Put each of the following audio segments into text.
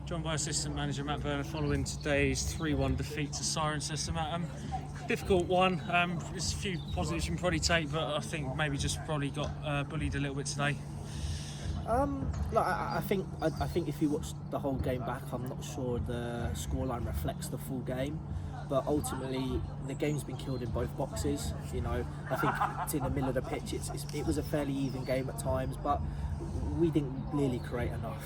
Joined by Assistant Manager Matt Burner following today's 3-1 defeat to Cirencester. Matt, difficult one. There's a few positives you can probably take, but I think maybe just probably got bullied a little bit today. I think if you watch the whole game back, I'm not sure the scoreline reflects the full game. But ultimately, the game's been killed in both boxes. I think it's in the middle of the pitch. It was a fairly even game at times, but we didn't really create enough.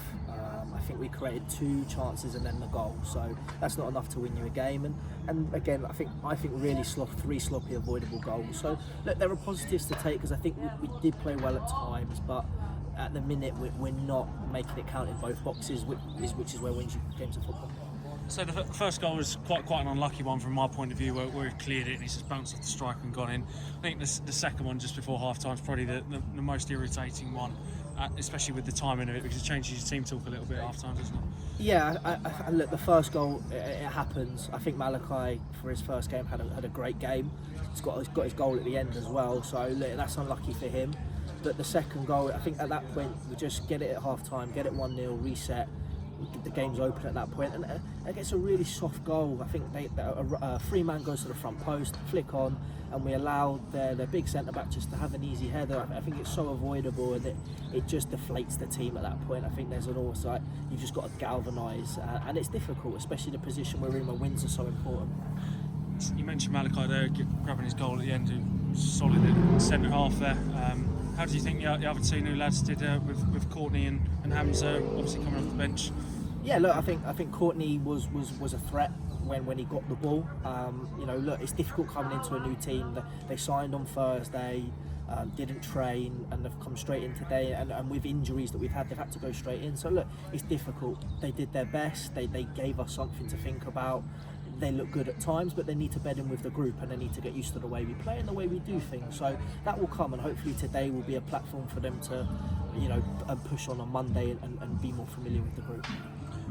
I think we created 2 chances and then the goal, so that's not enough to win you a game. And again, I think really 3 sloppy avoidable goals. So look, there are positives to take because I think we did play well at times, but at the minute we're not making it count in both boxes, which is where wins you games of football. So the first goal was quite an unlucky one from my point of view, where he cleared it and he's just bounced off the striker and gone in. I think the second one just before half time is probably the most irritating one, especially with the timing of it, because it changes your team talk a little bit at half time, doesn't it? Yeah, I look, the first goal, it happens. I think Malachi for his first game had a great game. He's got his goal at the end as well, so look, that's unlucky for him. But the second goal, I think at that point we just get it at half time, get it 1-0, reset. The game's open at that point, and it gets a really soft goal. I think a free man goes to the front post, flick on, and we allow their big centre back just to have an easy header. I think it's so avoidable, and it just deflates the team at that point. I think there's an oversight. You've just got to galvanise, and it's difficult, especially the position we're in where wins are so important. You mentioned Malachi there grabbing his goal at the end, who was solid at centre half there. How do you think the other 2 new lads did with Courtney and Hamza obviously coming off the bench? Yeah, look, I think Courtney was a threat when he got the ball. Look, it's difficult coming into a new team. They signed on Thursday, didn't train, and they've come straight in today. And with injuries that we've had, they've had to go straight in. So look, it's difficult. They did their best. They gave us something to think about. They look good at times, but they need to bed in with the group, and they need to get used to the way we play and the way we do things. So that will come, and hopefully today will be a platform for them to, push on Monday and be more familiar with the group.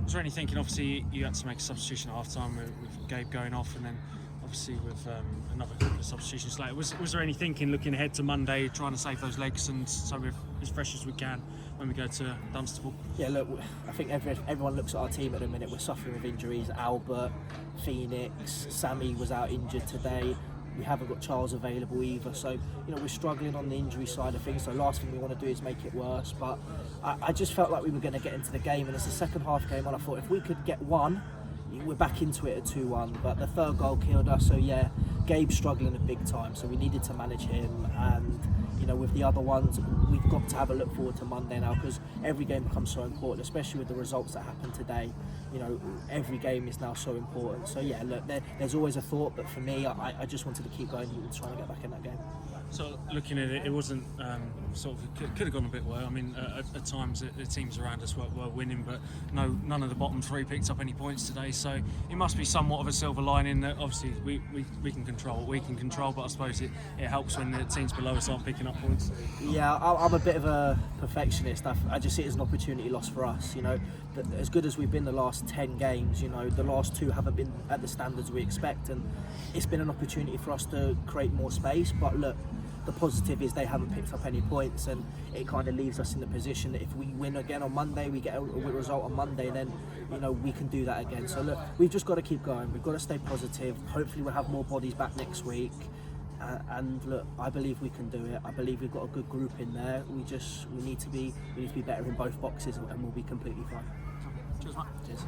Was there any thinking? Obviously, you had to make a substitution at half time with Gabe going off, and then obviously with another couple of substitutions later. Was there any thinking looking ahead to Monday, trying to save those legs and so we're as fresh as we can when we go to Dunstable? Yeah, look, I think everyone looks at our team at the minute. We're suffering with injuries. Albert, Phoenix, Sammy was out injured today. We haven't got Charles available either, so we're struggling on the injury side of things. So last thing we want to do is make it worse. But I just felt like we were going to get into the game, and it's the second half game, and I thought if we could get one, we're back into it at 2-1. But the third goal killed us. So yeah, Gabe's struggling a big time, so we needed to manage him. And with the other ones, we've got to have a look forward to Monday now, because every game becomes so important, especially with the results that happened today. Every game is now so important. So yeah, look, there's always a thought, but for me, I just wanted to keep going and trying to get back in that game. So looking at it, it wasn't could have gone a bit worse. I mean, at times the teams around us were winning, but none of the bottom 3 picked up any points today. So it must be somewhat of a silver lining that obviously we can control what we can control, but I suppose it helps when the teams below us aren't picking up points. Yeah, I'm a bit of a perfectionist. I just see it as an opportunity lost for us. As good as we've been the last 10 games, the last 2 haven't been at the standards we expect, and it's been an opportunity for us to create more space. But look, the positive is they haven't picked up any points, and it kind of leaves us in the position that if we win again on Monday, we get a result on Monday, then we can do that again. So look, we've just got to keep going. We've got to stay positive. Hopefully we'll have more bodies back next week. And look, I believe we can do it. I believe we've got a good group in there. We need to be better in both boxes, and we'll be completely fine. Cheers, Matt. Cheers.